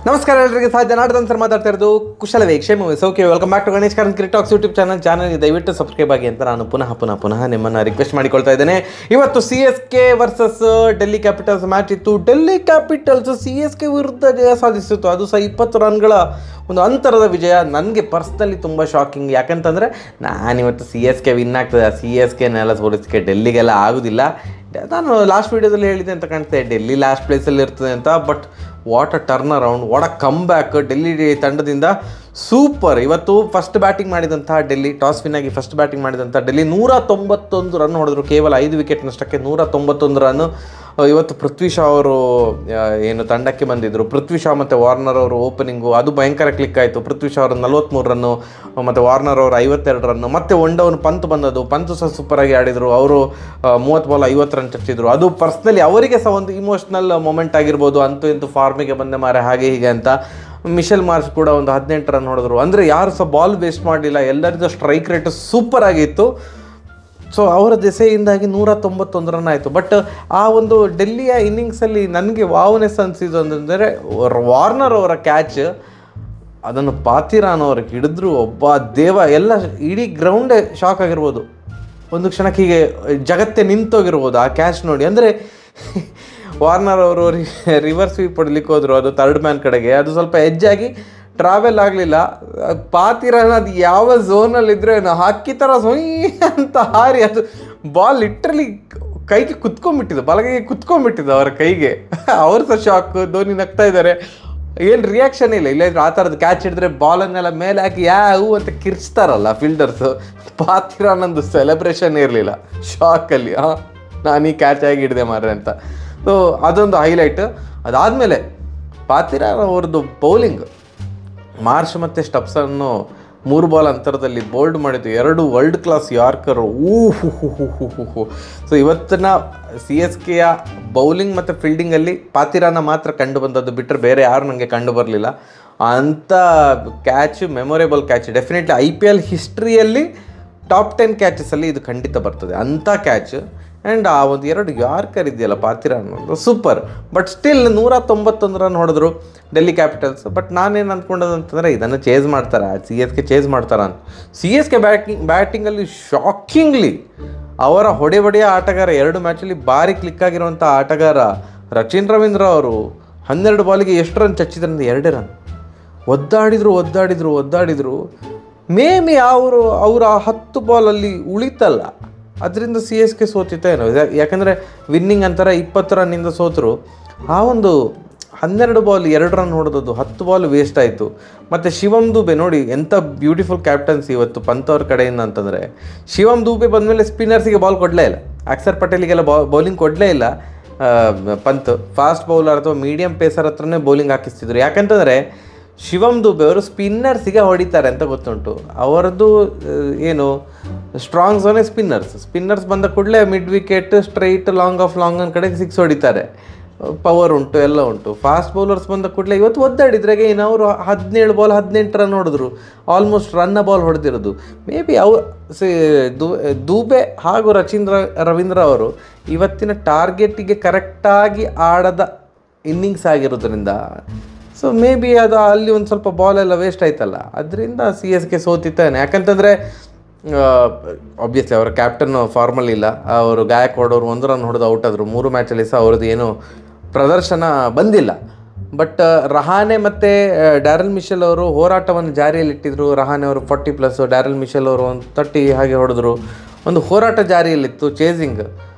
ನಮಸ್ಕಾರ ಎಲ್ಲರಿಗೆ ಸಾಧ್ಯ ನಾಟದ ಸರ್ ಮಾತಾಡ್ತಾ ಇರೋದು ಕುಶಲವೇ ಕ್ಷೇಮ ಸೌಖ್ಯ. Welcome back to Ganesh Karanth Cricketalks YouTube ಚಾನಲ್ಗೆ ದಯವಿಟ್ಟು ಸಬ್ಸ್ಕ್ರೈಬ್ ಆಗಿ ಅಂತ ನಾನು ಪುನಃ ನಿಮ್ಮನ್ನು ರಿಕ್ವೆಸ್ಟ್ ಮಾಡಿಕೊಳ್ತಾ ಇದ್ದೇನೆ. ಇವತ್ತು CSK versus Delhi capitals match ಇತ್ತು. ಡೆಲ್ಲಿ ಕ್ಯಾಪಿಟಲ್ಸ್ CSK ವಿರುದ್ಧ ಜಯ ಸಾಧಿಸಿತ್ತು, ಅದು ಸಹ 20 ರನ್ಗಳ ಒಂದು ಅಂತರದ ವಿಜಯ. ನನಗೆ ಪರ್ಸ್ನಲಿ ತುಂಬ ಶಾಕಿಂಗ್, ಯಾಕಂತಂದರೆ ನಾನಿವತ್ತು CSK ವಿನ್ ಆಗ್ತದೆ, CSKನೆಲ್ಲ ಸೋಲಿಸಕ್ಕೆ ಡೆಲ್ಲಿಗೆಲ್ಲ ಆಗೋದಿಲ್ಲ. ನಾನು ಲಾಸ್ಟ್ ವೀಡಿಯೋದಲ್ಲಿ ಹೇಳಿದೆ ಅಂತ ಕಾಣ್ತದೆ, ಡೆಲ್ಲಿ ಲಾಸ್ಟ್ ಪ್ಲೇಸಲ್ಲಿ ಇರ್ತದೆ ಅಂತ. But what a turn around, what a come back Delhi ತಂಡದಿಂದ. ಸೂಪರ್. ಇವತ್ತು ಫಸ್ಟ್ ಬ್ಯಾಟಿಂಗ್ ಮಾಡಿದಂತಹ ಡೆಲ್ಲಿ, ಟಾಸ್ ವಿನ್ ಆಗಿ ಫಸ್ಟ್ ಬ್ಯಾಟಿಂಗ್ ಮಾಡಿದಂಥ ಡೆಲ್ಲಿ 191 ರನ್ ಹೊಡೆದ್ರು, ಕೇವಲ 5 ವಿಕೆಟ್ ನಷ್ಟಕ್ಕೆ 191 ರನ್. ಇವತ್ತು ಪೃಥ್ವಿ ಶಾ ಅವರು ಏನು ತಂಡಕ್ಕೆ ಬಂದಿದ್ದರು, ಪೃಥ್ವಿ ಶಾ ಮತ್ತು ವಾರ್ನರ್ ಅವರು ಓಪನಿಂಗು, ಅದು ಭಯಂಕರ ಕ್ಲಿಕ್ ಆಯಿತು. ಪೃಥ್ವಿ ಶಾ ಅವರು 43 ರನ್ನು ಮತ್ತು ವಾರ್ನರ್ ಅವರು 52 ರನ್ನು. ಮತ್ತು ಒನ್ ಪಂತ್ ಬಂದದ್ದು, ಪಂತ್ ಸಹ ಸೂಪರಾಗಿ ಆಡಿದರು. ಅವರು 30 ಬಾಲ್ 50 ರನ್ ಚಚ್ಚಿದ್ರು. ಅದು ಪರ್ಸ್ನಲಿ ಅವರಿಗೆ ಸಹ ಒಂದು ಇಮೋಷ್ನಲ್ ಮೊಮೆಂಟ್ ಆಗಿರ್ಬೋದು. ಅಂತೂ ಇಂತೂ ಫಾರ್ಮಿಗೆ ಬಂದೆ ಮಾರೆ ಹಾಗೆ ಹೀಗೆ ಅಂತ. ಮಿಶೆಲ್ ಮಾರ್ಷ್ ಕೂಡ ಒಂದು 18 ರನ್ ಹೊಡೆದ್ರು. ಅಂದರೆ ಯಾರು ಸಹ ಬಾಲ್ ವೇಸ್ಟ್ ಮಾಡಲಿಲ್ಲ, ಎಲ್ಲರಿಗೂ ಸ್ಟ್ರೈಕ್ ರೇಟ್ ಸೂಪರ್ ಆಗಿತ್ತು. ಸೊ ಅವರ ದೆಸೆಯಿಂದಾಗಿ 191 ರನ್ ಆಯಿತು. ಬಟ್ ಆ ಒಂದು ಡೆಲ್ಲಿಯ ಇನ್ನಿಂಗ್ಸಲ್ಲಿ ನನಗೆ ವಾವ್ನೆಸ್ ಅನಿಸಿದ್ದು ಅಂತಂದರೆ ವಾರ್ನರ್ ಅವರ ಕ್ಯಾಚ್, ಅದನ್ನು ಪಾತಿರಾನ್ ಅವ್ರಿಗೆ ಹಿಡಿದ್ರು, ಒಬ್ಬ ದೇವ. ಎಲ್ಲ ಇಡೀ ಗ್ರೌಂಡೇ ಶಾಕ್ ಆಗಿರ್ಬೋದು, ಒಂದು ಕ್ಷಣಕ್ಕೆ ಹೀಗೆ ಜಗತ್ತೇ ನಿಂತೋಗಿರ್ಬೋದು ಆ ಕ್ಯಾಚ್ ನೋಡಿ. ಅಂದರೆ ವಾರ್ನರ್ ಅವರು ರಿವರ್ಸ್ ಸ್ವೀಪ್ ಹೊಡ್ಲಿಕ್ಕೆ ಹೋದರು, ಅದು ಥರ್ಡ್ ಮ್ಯಾನ್ ಕಡೆಗೆ. ಅದು ಸ್ವಲ್ಪ ಎಜ್ಜಾಗಿ ಟ್ರಾವೆಲ್ ಆಗಲಿಲ್ಲ. ಪಾತಿರಾನ್ ಅದು ಯಾವ ಝೋನಲ್ಲಿದ್ದರೆ ಹಾಕಿ ಥರ ಸೊಯ್ ಅಂತ ಹಾರಿ ಅದು ಬಾಲ್ ಲಿಟ್ರಲಿ ಕೈಗೆ ಕುತ್ಕೊಂಡ್ಬಿಟ್ಟಿದ್ದು, ಬಲಗೈಗೆ ಕುತ್ಕೊಂಡ್ಬಿಟ್ಟಿದ್ದು ಅವರ ಕೈಗೆ. ಅವ್ರು ಸಹ ಶಾಕ್, ಧೋನಿ ನಗ್ತಾ ಇದ್ದಾರೆ, ಏನು ರಿಯಾಕ್ಷನ್ ಇಲ್ಲ. ಇಲ್ಲದ್ರೆ ಆ ಥರದ್ದು ಕ್ಯಾಚ್ ಹಿಡಿದ್ರೆ ಬಾಲನ್ನೆಲ್ಲ ಮೇಲೆ ಹಾಕಿ ಯಾವು ಅಂತ ಕಿರ್ಚ್ತಾರಲ್ಲ ಫೀಲ್ಡರ್ಸು, ಪಾತಿರಾನಂದು ಸೆಲೆಬ್ರೇಷನ್ ಇರಲಿಲ್ಲ, ಶಾಕಲ್ಲಿ ನಾನು ಈ ಕ್ಯಾಚ್ ಆಗಿ ಹಿಡಿದೆ ಮಾರ್ರೆ ಅಂತ. ಸೊ ಅದೊಂದು ಹೈಲೈಟ್. ಅದಾದಮೇಲೆ ಪಾತಿರಾನ್ ಅವ್ರದ್ದು ಬೌಲಿಂಗ್, ಮಾರ್ಷ್ ಮತ್ತು ಸ್ಟಬ್ಸನ್ನು 3 ಬಾಲ್ ಅಂತರದಲ್ಲಿ ಬೋಲ್ಡ್ ಮಾಡಿದ್ದು, 2 ವರ್ಲ್ಡ್ ಕ್ಲಾಸ್ ಯಾರ್ಕರು. ಸೊ ಇವತ್ತಿನ CSKಯ ಬೌಲಿಂಗ್ ಮತ್ತು ಫೀಲ್ಡಿಂಗಲ್ಲಿ ಪಾತಿರಾನ ಮಾತ್ರ ಕಂಡು ಬಂದದ್ದು, ಬಿಟ್ಟರೆ ಬೇರೆ ಯಾರು ನನಗೆ ಕಂಡು ಬರಲಿಲ್ಲ. ಅಂಥ catch, memorable catch. Definitely IPL ಹಿಸ್ಟ್ರಿಯಲ್ಲಿ ಟಾಪ್ 10 ಕ್ಯಾಚಸಲ್ಲಿ ಇದು ಖಂಡಿತ ಬರ್ತದೆ, ಅಂಥ ಕ್ಯಾಚ್. ಆ್ಯಂಡ್ ಆ ಒಂದು 2 ಯಾರ್ಕರ್ ಇದೆಯಲ್ಲ ಪಾತಿರಾನ್, ಸೂಪರ್. ಬಟ್ ಸ್ಟಿಲ್ 191 ರನ್ ಹೊಡೆದ್ರು ಡೆಲ್ಲಿ ಕ್ಯಾಪಿಟಲ್ಸ್. ಬಟ್ ನಾನೇನು ಅಂದ್ಕೊಂಡದ್ದು ಅಂತಂದರೆ ಇದನ್ನು ಚೇಸ್ ಮಾಡ್ತಾರೆ, CSK ಚೇಸ್ ಮಾಡ್ತಾರೆ ಅಂತ. CSK ಬ್ಯಾಟಿಂಗಲ್ಲಿ ಶಾಕಿಂಗ್ಲಿ ಅವರ ಹೊಡೆಯ ಆಟಗಾರ, 2 ಮ್ಯಾಚಲ್ಲಿ ಭಾರಿ ಕ್ಲಿಕ್ ಆಗಿರುವಂಥ ಆಟಗಾರ ರಚಿನ್ ರವೀಂದ್ರ ಅವರು 12 ಬಾಲಿಗೆ ಎಷ್ಟು ರನ್ ಚಚ್ಚಿದ್ರಂದ್ರೆ 2 ರನ್. ಒದ್ದಾಡಿದ್ರು. ಮೇಬಿ ಅವರ 10 ಬಾಲಲ್ಲಿ ಉಳಿತಲ್ಲ, ಅದರಿಂದ CSK ಸೋತಿತ್ತೇನೋ. ಯಾಕಂದರೆ ವಿನ್ನಿಂಗ್ ಅಂತಾರೆ 20 ರನ್ನಿಂದ ಸೋತರು. ಆ ಒಂದು 12 ಬಾಲ್ 2 ರನ್ ಹೊಡೆದದ್ದು, 10 ಬಾಲ್ ವೇಸ್ಟ್ ಆಯಿತು. ಮತ್ತು ಶಿವಮ್ ದೂಬೆ ನೋಡಿ ಎಂಥ ಬ್ಯೂಟಿಫುಲ್ ಕ್ಯಾಪ್ಟನ್ಸಿ ಇವತ್ತು ಪಂತ್ ಅವ್ರ ಕಡೆಯಿಂದ ಅಂತಂದರೆ. ಶಿವಮ್ ದೂಬೆ ಬಂದಮೇಲೆ ಸ್ಪಿನ್ನರ್ಸಿಗೆ ಬಾಲ್ ಕೊಡಲೇ ಇಲ್ಲ, ಅಕ್ಷರ್ ಪಟೇಲಿಗೆಲ್ಲ ಬೌಲಿಂಗ್ ಕೊಡಲೇ ಇಲ್ಲ ಪಂತ್. ಫಾಸ್ಟ್ ಬೌಲರ್ ಅಥವಾ ಮೀಡಿಯಂ ಪೇಸರ್ ಹತ್ರನೇ ಬೌಲಿಂಗ್ ಹಾಕಿಸ್ತಿದ್ರು. ಯಾಕಂತಂದರೆ ಶಿವಮ್ ದೂಬೆ ಅವರು ಸ್ಪಿನ್ನರ್ಸಿಗೆ ಹೊಡಿತಾರೆ ಅಂತ ಗೊತ್ತುಂಟು. ಅವರದ್ದು ಏನು ಸ್ಟ್ರಾಂಗ್ ಝೋನೇ ಸ್ಪಿನ್ನರ್ಸ್ ಬಂದ ಕೂಡಲೇ mid wicket, straight, long on ಕಡೆಗೆ 6 ಹೊಡಿತಾರೆ. ಪವರ್ ಉಂಟು, ಎಲ್ಲ ಉಂಟು. ಫಾಸ್ಟ್ ಬೌಲರ್ಸ್ ಬಂದ ಕೂಡಲೇ ಇವತ್ತು ಒದ್ದಾಡಿದ್ರಾಗೆ ಏನು ಅವರು 17 ಬಾಲ್ 18 ರನ್ ಹೊಡೆದ್ರು, ಆಲ್ಮೋಸ್ಟ್ ರನ್ನ ಬಾಲ್ ಹೊಡೆದಿರೋದು. ಮೇ ಬಿ ದೂಬೆ ಹಾಗೂ ರವೀಂದ್ರ ಅವರು ಇವತ್ತಿನ ಟಾರ್ಗೆಟಿಗೆ ಕರೆಕ್ಟಾಗಿ ಆಡದ ಇನ್ನಿಂಗ್ಸ್ ಆಗಿರೋದ್ರಿಂದ, ಸೊ ಮೇ ಬಿ ಅದು ಅಲ್ಲಿ ಒಂದು ಸ್ವಲ್ಪ ಬಾಲೆಲ್ಲ ವೇಸ್ಟ್ ಆಯ್ತಲ್ಲ, ಅದರಿಂದ CSK ಸೋತಿತ್ತಾನೆ. ಯಾಕಂತಂದರೆ ಆಬ್ವಿಯಸ್ಲಿ ಅವರ ಕ್ಯಾಪ್ಟನ್ ಫಾರ್ಮಲ್ಲಿ ಇಲ್ಲ, ಅವರು ಗಾಯಕ್ವಾಡ್ ಅವರು 1 ರನ್ ಹೊಡೆದು ಔಟ್ ಆದರು. 3 ಮ್ಯಾಚಲ್ಲಿ ಸಹ ಅವ್ರದ್ದು ಏನು ಪ್ರದರ್ಶನ ಬಂದಿಲ್ಲ. ಬಟ್ ರಹಾನೆ ಮತ್ತು ಡ್ಯಾರೆಲ್ ಮಿಶೆಲ್ ಅವರು ಹೋರಾಟವನ್ನು ಜಾರಿಯಲ್ಲಿಟ್ಟಿದ್ರು. ರಹಾನೆ ಅವರು 40+, ಡ್ಯಾರೆಲ್ ಮಿಶೆಲ್ ಅವರು ಒಂದು 30 ಹಾಗೆ ಹೊಡೆದ್ರು. ಒಂದು ಹೋರಾಟ ಜಾರಿಯಲ್ಲಿತ್ತು, ಚೇಸಿಂಗ್.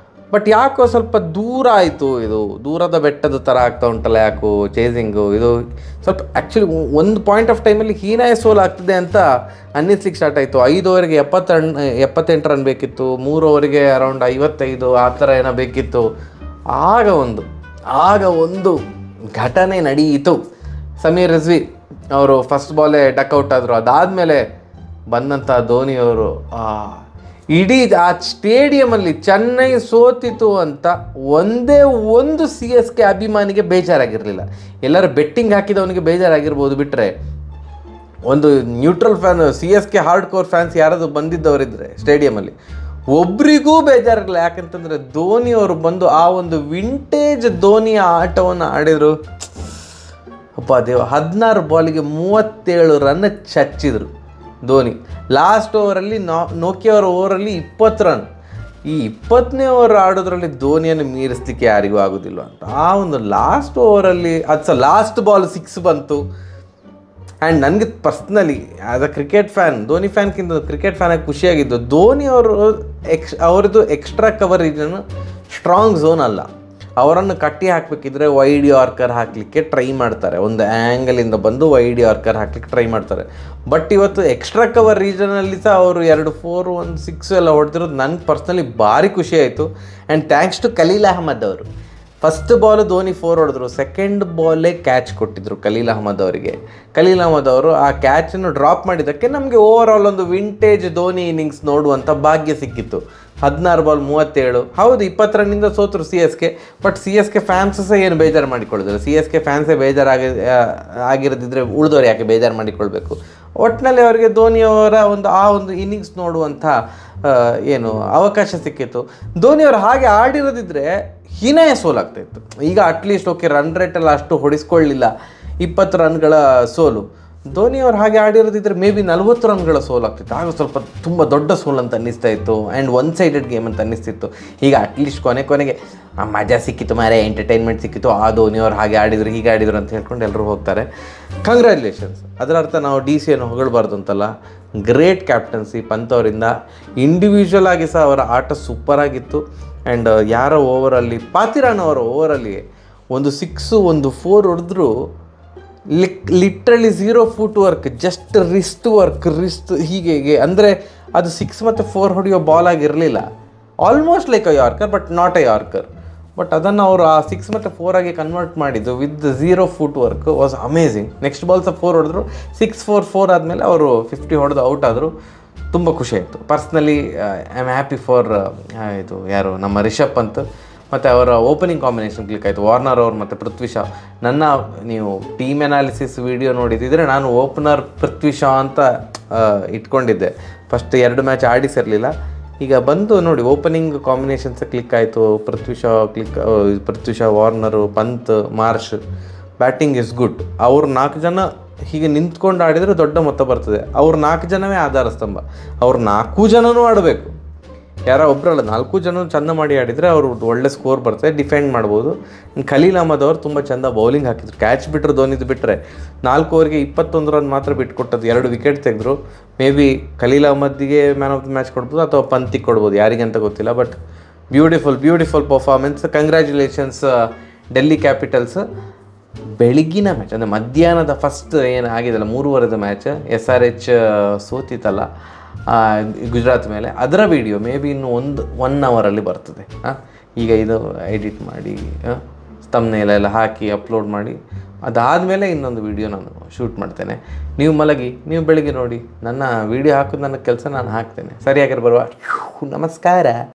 ಬಟ್ ಯಾಕೋ ಸ್ವಲ್ಪ ದೂರ ಆಯಿತು, ಇದು ದೂರದ ಬೆಟ್ಟದ ಥರ ಆಗ್ತಾ ಉಂಟಲ್ಲ ಯಾಕೋ ಚೇಸಿಂಗು. ಇದು ಸ್ವಲ್ಪ ಆ್ಯಕ್ಚುಲಿ ಒಂದು ಪಾಯಿಂಟ್ ಆಫ್ ಟೈಮಲ್ಲಿ ಹೀನಾಯ ಸೋಲ್ ಆಗ್ತದೆ ಅಂತ ಅನ್ನಿಸ್ಲಿಕ್ಕೆ ಸ್ಟಾರ್ಟ್ ಆಯಿತು. 5 ಓವರಿಗೆ 78 ರನ್ ಬೇಕಿತ್ತು, 3 ಓವರಿಗೆ ಅರೌಂಡ್ 55 ಆ ಥರ ಏನೋ ಬೇಕಿತ್ತು. ಆಗ ಒಂದು ಘಟನೆ ನಡೆಯಿತು. ಸಮೀರ್ ರಿಜ್ವಿ ಅವರು ಫಸ್ಟ್ ಬಾಲೇ ಡಕ್ಔಟ್ ಆದರು. ಅದಾದಮೇಲೆ ಬಂದಂಥ ಧೋನಿಯವರು ಇಡೀ ಆ ಸ್ಟೇಡಿಯಮಲ್ಲಿ ಚೆನ್ನೈ ಸೋತಿತು ಅಂತ ಒಂದೇ ಒಂದು CSK ಅಭಿಮಾನಿಗೆ ಬೇಜಾರಾಗಿರಲಿಲ್ಲ. ಎಲ್ಲರೂ ಬೆಟ್ಟಿಂಗ್ ಹಾಕಿದವನಿಗೆ ಬೇಜಾರಾಗಿರ್ಬೋದು, ಬಿಟ್ಟರೆ ಒಂದು neutral fan, CSK hard core fans ಯಾರಾದರೂ ಬಂದಿದ್ದವರಿದ್ದರೆ ಸ್ಟೇಡಿಯಮಲ್ಲಿ ಒಬ್ರಿಗೂ ಬೇಜಾರಿಲ್ಲ. ಯಾಕಂತಂದರೆ ಧೋನಿಯವರು ಬಂದು ಆ ಒಂದು ವಿಂಟೇಜ್ ಧೋನಿಯ ಆಟವನ್ನು ಆಡಿದರು. ಅಪ್ಪ ದೇವ 16 ಬಾಲಿಗೆ 37 ರನ್ ಚಚ್ಚಿದ್ರು ಧೋನಿ. ಲಾಸ್ಟ್ ಓವರಲ್ಲಿ ನೋಕಿಯವರ ಓವರಲ್ಲಿ 20 ರನ್. ಈ 20ನೇ ಓವರ್ ಆಡೋದ್ರಲ್ಲಿ ಧೋನಿಯನ್ನು ಮೀರಿಸ್ಲಿಕ್ಕೆ ಯಾರಿಗೂ ಆಗೋದಿಲ್ಲ ಅಂತ. ಆ ಒಂದು ಲಾಸ್ಟ್ ಓವರಲ್ಲಿ ಅದು ಲಾಸ್ಟ್ ಬಾಲ್ 6 ಬಂತು. ಆ್ಯಂಡ್ ನನಗೆ personally as a cricket fan, Dhoni ಫ್ಯಾನ್ಗಿಂತ ಕ್ರಿಕೆಟ್ ಫ್ಯಾನಾಗಿ ಖುಷಿಯಾಗಿದ್ದು, ಧೋನಿ ಅವ್ರದ್ದು ಎಕ್ಸ್ಟ್ರಾ ಕವರೇಜನ್ನು ಸ್ಟ್ರಾಂಗ್ ಝೋನ್ ಅಲ್ಲ. ಅವರನ್ನು ಕಟ್ಟಿ ಹಾಕಬೇಕಿದ್ರೆ ವೈಡ್ ಯಾರ್ಕರ್ ಹಾಕಲಿಕ್ಕೆ ಟ್ರೈ ಮಾಡ್ತಾರೆ, ಒಂದು ಆ್ಯಂಗಲಿಂದ ಬಂದು ವೈಡ್ ಯಾರ್ಕರ್ ಹಾಕಲಿಕ್ಕೆ ಟ್ರೈ ಮಾಡ್ತಾರೆ. ಬಟ್ ಇವತ್ತು ಎಕ್ಸ್ಟ್ರಾ ಕವರ್ ರೀಜನಲ್ಲಿ ಸಹ ಅವರು 2 4 1 6 ಎಲ್ಲ ಹೊಡೆದಿರೋದು ನನಗೆ ಪರ್ಸ್ನಲಿ ಭಾರಿ ಖುಷಿ ಆಯಿತು. And thanks to Khaleel Ahmed ಅವರು. ಫಸ್ಟ್ ಬಾಲು ಧೋನಿ 4 ಹೊಡೆದ್ರು, ಸೆಕೆಂಡ್ ಬಾಲೇ ಕ್ಯಾಚ್ ಕೊಟ್ಟಿದ್ದರು ಖಲೀಲ್ ಅಹ್ಮದ್ ಅವರಿಗೆ. ಖಲೀಲ್ ಅಹ್ಮದ್ ಅವರು ಆ ಕ್ಯಾಚನ್ನು ಡ್ರಾಪ್ ಮಾಡಿದ್ದಕ್ಕೆ ನಮಗೆ ಓವರ್ ಆಲ್ ಒಂದು ವಿಂಟೇಜ್ ಧೋನಿ ಇನ್ನಿಂಗ್ಸ್ ನೋಡುವಂಥ ಭಾಗ್ಯ ಸಿಕ್ಕಿತ್ತು. 16 ಬಾಲ್ 37. ಹೌದು, 20 ರನ್ನಿಂದ ಸೋತರು CSK. ಬಟ್ CSK ಫ್ಯಾನ್ಸ್ ಸಹ ಏನು ಬೇಜಾರು ಮಾಡಿಕೊಳ್ಳೋದಿಲ್ಲ. CSK ಫ್ಯಾನ್ಸೇ ಆಗಿರದಿದ್ದರೆ ಉಳಿದವ್ರು ಯಾಕೆ ಬೇಜಾರು ಮಾಡಿಕೊಳ್ಬೇಕು. ಒಟ್ಟಿನಲ್ಲಿ ಅವರಿಗೆ ಧೋನಿಯವರ ಒಂದು ಇನ್ನಿಂಗ್ಸ್ ನೋಡುವಂಥ ಏನು ಅವಕಾಶ ಸಿಕ್ಕಿತ್ತು. ಧೋನಿಯವರು ಹಾಗೆ ಆಡಿರೋದಿದ್ದರೆ ಹೀನಾಯ ಸೋಲಾಗ್ತಾಯಿತ್ತು. ಈಗ ಅಟ್ಲೀಸ್ಟ್ ಓಕೆ, ರನ್ ರೇಟಲ್ಲಿ ಅಷ್ಟು ಹೊಡಿಸ್ಕೊಳ್ಳಿಲ್ಲ, 20 ರನ್ಗಳ ಸೋಲು. ಧೋನಿಯವರು ಹಾಗೆ ಆಡಿರೋದಿದ್ದರೆ ಮೇ ಬಿ 40 ರನ್ಗಳ ಸೋಲಾಗ್ತಿತ್ತು. ಆಗ ಸ್ವಲ್ಪ ತುಂಬ ದೊಡ್ಡ ಸೋಲು ಅಂತ ಅನ್ನಿಸ್ತಾ ಇತ್ತು. ಆ್ಯಂಡ್ 1 ಸೈಡೆಡ್ ಗೇಮ್ ಅಂತ ಅನ್ನಿಸ್ತಿತ್ತು. ಈಗ ಅಟ್ಲೀಸ್ಟ್ ಕೊನೆಗೆ ಮಜಾ ಸಿಕ್ಕಿತ್ತು, ಮಾರೇ ಎಂಟರ್ಟೈನ್ಮೆಂಟ್ ಸಿಕ್ಕಿತ್ತು, ಆ ಧೋನಿಯವರು ಹಾಗೆ ಆಡಿದ್ರು ಹೀಗೆ ಆಡಿದ್ರು ಅಂತ ಹೇಳ್ಕೊಂಡು ಎಲ್ಲರೂ ಹೋಗ್ತಾರೆ. ಕಂಗ್ರ್ಯಾಚುಲೇಷನ್ಸ್. ಅದರ ಅರ್ಥ ನಾವು DC ಹೊಗಳಬಾರ್ದು ಅಂತಲ್ಲ. ಗ್ರೇಟ್ ಕ್ಯಾಪ್ಟನ್ಸಿ ಪಂತ್ ಅವರಿಂದ. ಇಂಡಿವಿಜುವಲ್ ಆಗಿ ಸಹ ಅವರ ಆಟ ಸೂಪರಾಗಿತ್ತು. ಆ್ಯಂಡ್ ಯಾರ ಓವರಲ್ಲಿ ಪಾತಿರಾನ್ ಅವರ ಓವರಲ್ಲಿ ಒಂದು 6 ಒಂದು 4 ಹೊಡೆದ್ರು. Literally 0 foot work, just wrist ಹೀಗೆ ಅಂದರೆ ಅದು 6 ಮತ್ತು 4 ಹೊಡೆಯೋ ಬಾಲ್ ಆಗಿರಲಿಲ್ಲ. Almost like a yorker but not a yorker. But ಅದನ್ನು ಅವರು ಆ 6 ಮತ್ತು 4 ಆಗಿ ಕನ್ವರ್ಟ್ ಮಾಡಿದ್ದು with 0 foot work was amazing. Next ball ಸಹ 4 ಹೊಡೆದ್ರು. 6-4 ಆದಮೇಲೆ ಅವರು 50 ಹೊಡೆದು ಔಟ್ ಆದರು. ತುಂಬ ಖುಷಿ ಆಯಿತು. Personally I am happy for ಇದು ಯಾರು ನಮ್ಮ ರಿಷಬ್ ಪಂತ್ ಮತ್ತು ಅವರ ಓಪನಿಂಗ್ ಕಾಂಬಿನೇಷನ್ ಕ್ಲಿಕ್ ಆಯಿತು. ವಾರ್ನರ್ ಅವರು ಮತ್ತು ಪೃಥ್ವಿ ಶಾ. ನೀವು ಟೀಮ್ ಅನಾಲಿಸಿಸ್ ವಿಡಿಯೋ ನೋಡಿದ್ದಿದ್ರೆ ನಾನು ಓಪನರ್ ಪೃಥ್ವಿ ಶಾ ಅಂತ ಇಟ್ಕೊಂಡಿದ್ದೆ. ಫಸ್ಟ್ 2 ಮ್ಯಾಚ್ ಆಡಿಸಿರಲಿಲ್ಲ. ಈಗ ಬಂದು ನೋಡಿ ಓಪನಿಂಗ್ ಕಾಂಬಿನೇಷನ್ಸ್ ಕ್ಲಿಕ್ ಆಯಿತು. Prithvi Shaw, Warner, Pant, Marsh. Batting is good. ಅವ್ರು 4 ಜನ ಹೀಗೆ ನಿಂತ್ಕೊಂಡು ಆಡಿದರೆ ದೊಡ್ಡ ಮೊತ್ತ ಬರ್ತದೆ. ಅವ್ರು 4 ಜನವೇ ಆಧಾರ ಸ್ತಂಭ. ಅವ್ರು 4 ಜನನೂ ಆಡಬೇಕು, ಯಾರೋ ಒಬ್ಬರಲ್ಲ, 4 ಜನ ಚೆಂದ ಮಾಡಿ ಆಡಿದರೆ ಅವರು ಒಳ್ಳೆ ಸ್ಕೋರ್ ಬರ್ತದೆ, ಡಿಫೆಂಡ್ ಮಾಡ್ಬೋದು. ಖಲೀಲ್ ಅಹ್ಮದ್ ಅವರು ತುಂಬ ಚೆಂದ ಬೌಲಿಂಗ್ ಹಾಕಿದ್ರು. ಕ್ಯಾಚ್ ಬಿಟ್ಟರು ಧೋನಿದು ಬಿಟ್ಟರೆ 4 ಓವರ್ಗೆ 21 ರನ್ ಮಾತ್ರ ಬಿಟ್ಕೊಟ್ಟದ್ದು. 2 ವಿಕೆಟ್ ತೆಗೆದ್ರು. ಮೇ ಬಿ ಖಲೀಲ್ ಅಹ್ಮದ್ಗೆ ಮ್ಯಾನ್ ಆಫ್ ದ ಮ್ಯಾಚ್ ಕೊಡ್ಬೋದು ಅಥವಾ ಪಂತಿಗೆ ಕೊಡ್ಬೋದು, ಯಾರಿಗಂತ ಗೊತ್ತಿಲ್ಲ. But beautiful performance. Congratulations Delhi Capitals. ಬೆಳಗಿನ ಮ್ಯಾಚ್ ಅಂದರೆ ಮಧ್ಯಾಹ್ನದ ಫಸ್ಟ್ ಏನು ಆಗಿದೆಲ್ಲ 3 ಮ್ಯಾಚ್ SRH ಸೋತಿತ್ತಲ್ಲ ಗುಜರಾತ್ ಮೇಲೆ, ಅದರ ವಿಡಿಯೋ ಮೇ ಬಿ ಇನ್ನು 1 ಅವರಲ್ಲಿ ಬರ್ತದೆ. ಈಗ ಇದು ಎಡಿಟ್ ಮಾಡಿ ಥಂಬ್ನೇಲ್ ಹಾಕಿ ಅಪ್ಲೋಡ್ ಮಾಡಿ ಅದಾದಮೇಲೆ ಇನ್ನೊಂದು ವಿಡಿಯೋ ನಾನು ಶೂಟ್ ಮಾಡ್ತೇನೆ. ನೀವು ಮಲಗಿ, ನೀವು ಬೆಳಿಗ್ಗೆ ನೋಡಿ. ನನ್ನ ವಿಡಿಯೋ ಹಾಕೋದು ನನ್ನ ಕೆಲಸ, ನಾನು ಹಾಕ್ತೇನೆ. ಸರಿಯಾಗಿರೋ ಬರುವ. ನಮಸ್ಕಾರ.